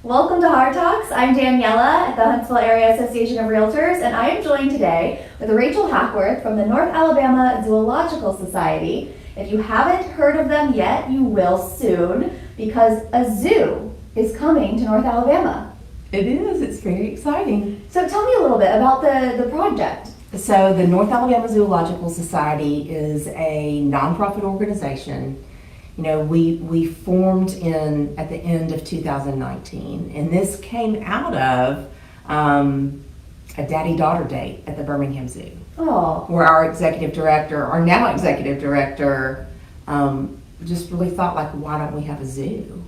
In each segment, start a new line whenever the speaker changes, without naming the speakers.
Welcome to HAAR Talks. I'm Daniela at the Huntsville Area Association of Realtors, and I am joined today with Rachel Hackworth from the North Alabama Zoological Society. If you haven't heard of them yet, you will soon, because a zoo is coming to North Alabama.
It is. It's very exciting.
So tell me a little bit about the project.
So the North Alabama Zoological Society is a nonprofit organization. You know, we formed at the end of 2019, and this came out of a daddy-daughter date at the Birmingham Zoo.
Oh.
Where our now executive director, just really thought, like, why don't we have a zoo?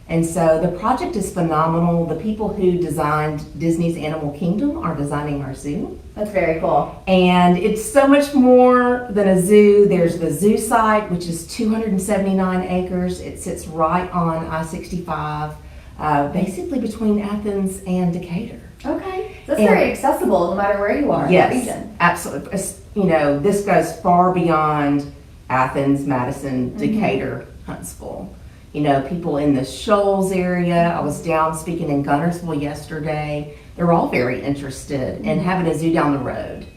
And so the project is phenomenal. The people who designed Disney's Animal Kingdom are designing our zoo.
That's very cool.
And it's so much more than a zoo. There's the zoo site, which is 279 acres. It sits right on I-65, basically between Athens and Decatur.
Okay. That's very accessible no matter where you are in the region.
Absolutely. You know, this goes far beyond Athens, Madison, Decatur, Huntsville. You know, people in the Shoals area. I was down speaking in Guntersville yesterday. They're all very interested in having a zoo down the road.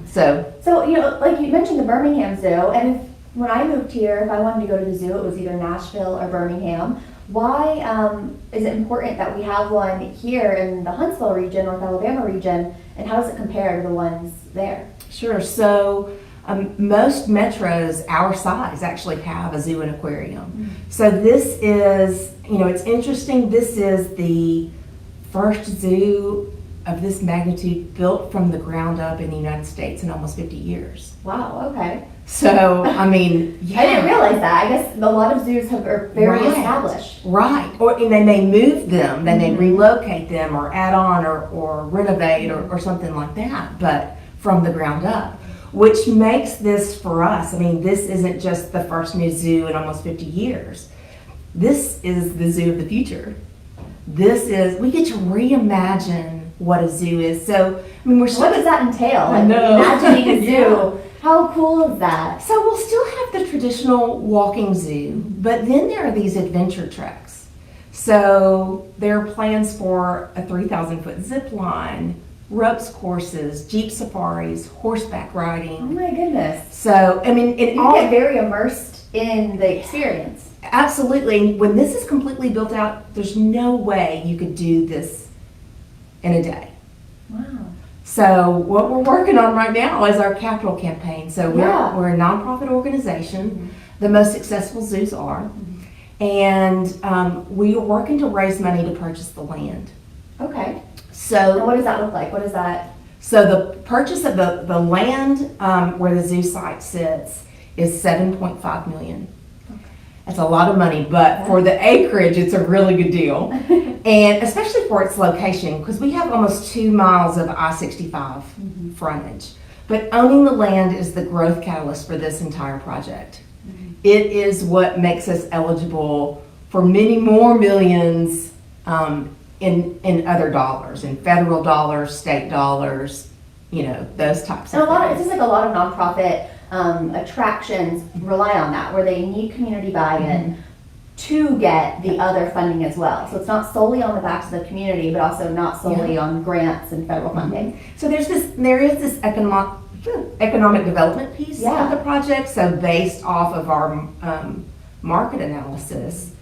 So
you know, like you mentioned the Birmingham Zoo, and when I moved here, if I wanted to go to the zoo, it was either Nashville or Birmingham. Why is it important that we have one here in the Huntsville region, North Alabama region, and how does it compare to the ones there?
Sure. So most metros our size actually have a zoo and aquarium. So this is, you know, it's interesting. This is the first zoo of this magnitude built from the ground up in the United States in almost 50 years.
Wow, okay.
So, I mean, yeah.
I didn't realize that. I guess a lot of zoos are very established.
Right. And they may move them, they may relocate them or add on or renovate or something like that, but from the ground up. Which makes this for us, I mean, this isn't just the first new zoo in almost 50 years. This is the zoo of the future. We get to reimagine what a zoo is. So, I mean,
what does that entail?
I know.
Imagining a zoo. How cool is that?
So we'll still have the traditional walking zoo, but then there are these adventure treks. So there are plans for a 3,000-foot zip line, ropes courses, jeep safaris, horseback riding.
Oh my goodness.
So, I mean,
you get very immersed in the experience.
Absolutely. When this is completely built out, there's no way you could do this in a day.
Wow.
So what we're working on right now is our capital campaign. So we're a nonprofit organization. The most successful zoos are. And we are working to raise money to purchase the land.
Okay.
So
and what does that look like? What is that?
So the purchase of the land where the zoo site sits is $7.5 million. That's a lot of money, but for the acreage, it's a really good deal. And especially for its location, because we have almost 2 miles of I-65 frontage. But owning the land is the growth catalyst for this entire project. It is what makes us eligible for many more millions in other dollars, in federal dollars, state dollars, you know, those types of things.
It seems like a lot of nonprofit attractions rely on that, where they need community buy-in to get the other funding as well. So it's not solely on the backs of the community, but also not solely on grants and federal funding.
So there is this economic development piece of the project. So based off of our market analysis,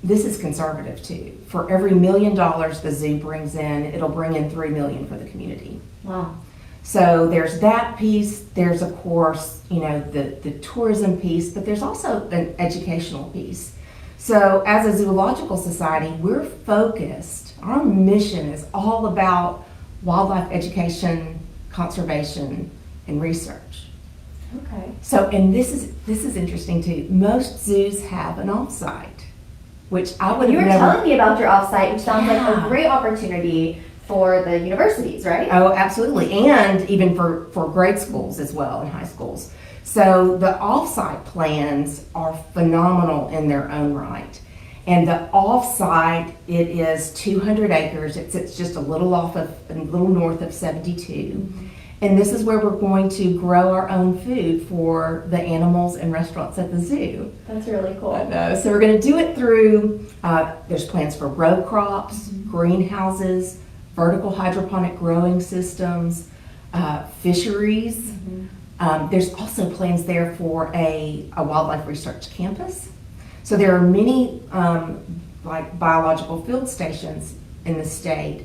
this is conservative too. For every $1 million the zoo brings in, it'll bring in $3 million for the community.
Wow.
So there's that piece. There's, of course, you know, the tourism piece, but there's also an educational piece. So as a zoological society, we're focused. Our mission is all about wildlife education, conservation, and research.
Okay.
So, and this is interesting too. Most zoos have an offsite, which I would have never.
You were telling me about your offsite, which sounds like a great opportunity for the universities, right?
Oh, absolutely. And even for grade schools as well and high schools. So the offsite plans are phenomenal in their own right. And the offsite, it is 200 acres. It sits just a little north of 72. And this is where we're going to grow our own food for the animals and restaurants at the zoo.
That's really cool.
I know. So we're going to do it through, there's plans for row crops, greenhouses, vertical hydroponic growing systems, fisheries. There's also plans there for a wildlife research campus. So there are many like biological field stations in the state,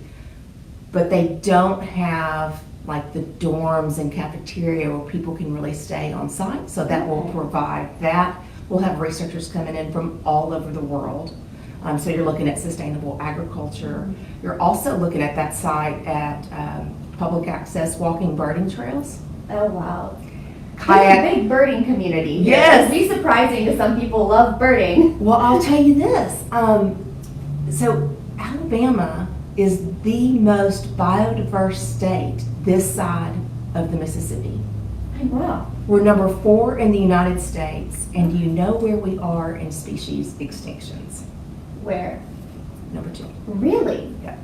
but they don't have like the dorms and cafeteria where people can really stay on site. So that will provide that. We'll have researchers coming in from all over the world. So you're looking at sustainable agriculture. You're also looking at that site at public access walking birding trails.
Oh, wow.
Kayak.
Big birding community here.
Yes.
It'd be surprising to some people love birding.
Well, I'll tell you this. So Alabama is the most biodiverse state this side of the Mississippi.
Wow.
We're number 4 in the United States, and do you know where we are in species extinctions?
Where?
Number 2.
Really?
Yeah.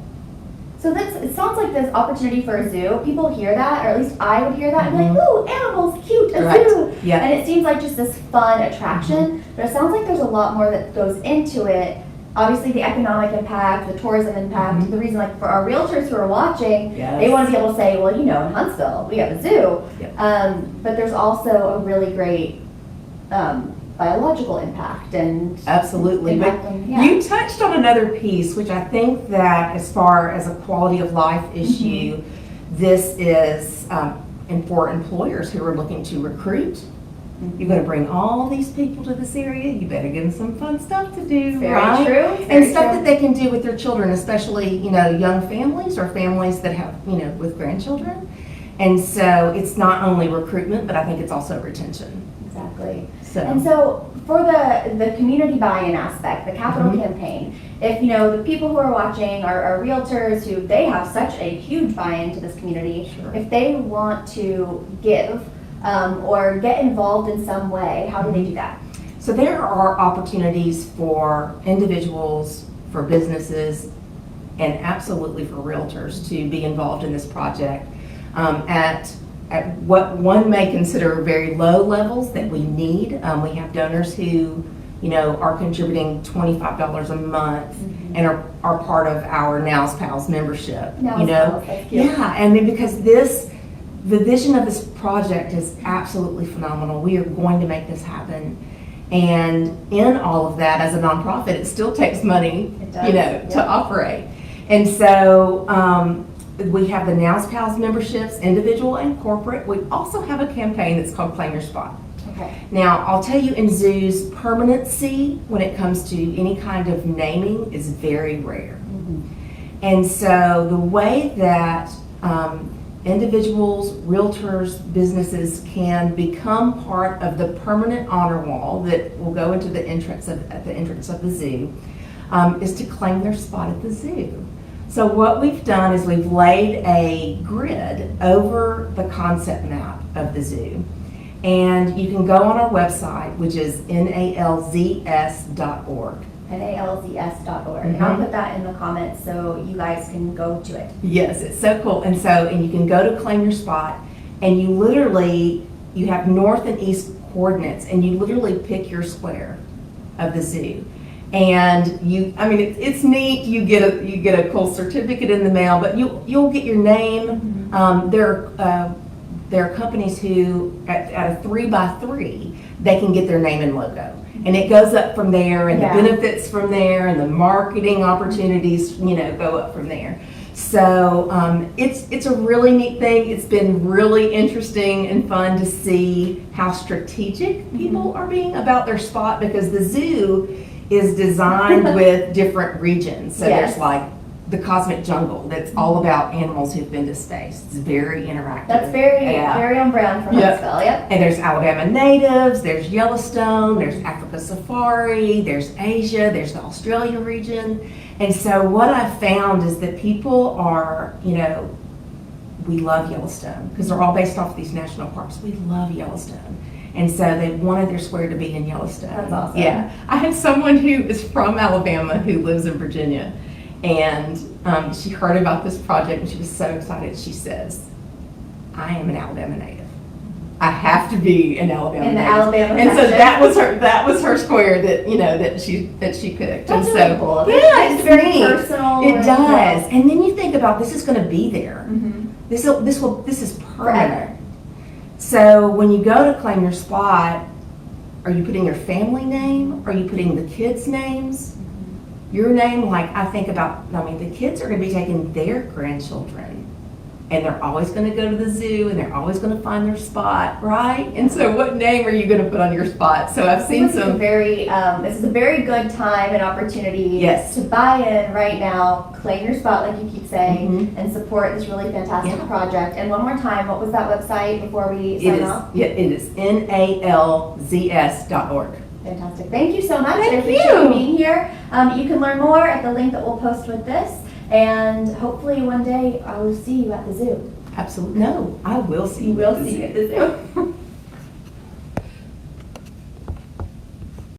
So it sounds like this opportunity for a zoo. People hear that, or at least I would hear that, and be like, ooh, animals, cute, a
Right.
zoo.
Yeah.
And it seems like just this fun attraction, but it sounds like there's a lot more that goes into it. Obviously the economic impact, the tourism impact, the reason like for our realtors who are watching,
Yes.
they want to be able to say, well, you know, in Huntsville, we have a zoo.
Yep.
But there's also a really great biological impact and
Absolutely. But
impact on- yeah.
you touched on another piece, which I think that as far as a quality of life issue, this is, and for employers who are looking to recruit, you're going to bring all these people to this area. You better give them some fun stuff to do,
Very
right?
true.
And
Very
stuff
true.
that they can do with their children, especially, you know, young families or families that have, you know, with grandchildren. And so it's not only recruitment, but I think it's also retention.
Exactly.
So,
And so for the community buy-in aspect, the capital campaign, if you know the people who are watching are realtors who they have such a huge buy-in to this community,
Sure.
if they want to give or get involved in some way, how do they do that?
so there are opportunities for individuals, for businesses, and absolutely for realtors to be involved in this project at what one may consider very low levels that we need. We have donors who, you know, are contributing $25 a month and are part of our Now's Pals membership.
Now's
you know,
Pals, that's cute.
yeah, and then because the vision of this project is absolutely phenomenal. We are going to make this happen. And in all of that, as a nonprofit, it still takes money,
It does,
you know,
yeah.
to operate. And so we have the Now's Pals memberships, individual and corporate. We also have a campaign that's called Claim Your Spot.
Okay.
Now, I'll tell you, in zoos, permanency when it comes to any kind of naming is very rare. And so the way that individuals, realtors, businesses can become part of the permanent honor wall that will go into the entrance at the entrance of the zoo is to claim their spot at the zoo. So what we've done is we've laid a grid over the concept map of the zoo. And you can go on our website, which is nalzs.org.
NALZS.org. And I'll put that in the comments so you guys can go to it.
Yes, it's so cool. And you can go to claim your spot, and you have north and east coordinates, and you literally pick your square of the zoo. And it's neat. You get a cool certificate in the mail, but you'll get your name. There are companies who at a 3x3 they can get their name and logo. And it goes up from there, and
Yeah.
the benefits from there, and the marketing opportunities, go up from there. So it's a really neat thing. It's been really interesting and fun to see how strategic people are being about their spot, because the zoo is designed with different regions. So
Yes.
there's like the cosmic jungle that's all about animals who've been to space. It's very interactive.
That's very,
Yeah.
very on brand for
Yep.
Huntsville. Yep.
And there's Alabama natives, there's Yellowstone, there's Africa Safari, there's Asia, there's the Australia region. And so what I've found is that people are, we love Yellowstone because they're all based off these national parks. We love Yellowstone. And so they wanted their square to be in Yellowstone.
That's awesome.
Yeah. I had someone who is from Alabama who lives in Virginia. And she heard about this project and she was so excited. She says, I am an Alabama native. I have to be an Alabama
In the
native.
Alabama
And so
section.
that was her square that, you know, that she picked.
That's
and
really
so,
cool.
Yeah,
It's
it's
very
neat.
personal.
It
and,
does. And then you think about this is going to be there.
Mhm.
This is permanent.
Forever.
So when you go to claim your spot, are you putting your family name? Are you putting the kids' names? Your name, like I think about, the kids are going to be taking their grandchildren. And they're always going to go to the zoo, and they're always going to find their spot, right? And so, what name are you going to put on your spot? So I've seen
This is
some.
this is a very good time and opportunity
Yes.
to buy in right now, claim your spot, like you keep saying,
Mhm.
and support this really fantastic
Yeah.
project. And one more time, what was that website before we sign off?
It is NALZS.org.
Fantastic. Thank you so much.
Thank
I appreciate
you.
you being here. You can learn more at the link that we'll post with this. And hopefully one day I will see you at the zoo.
Absolutely. No, I will see
We
you.
will
at the
see you
zoo.
at the zoo.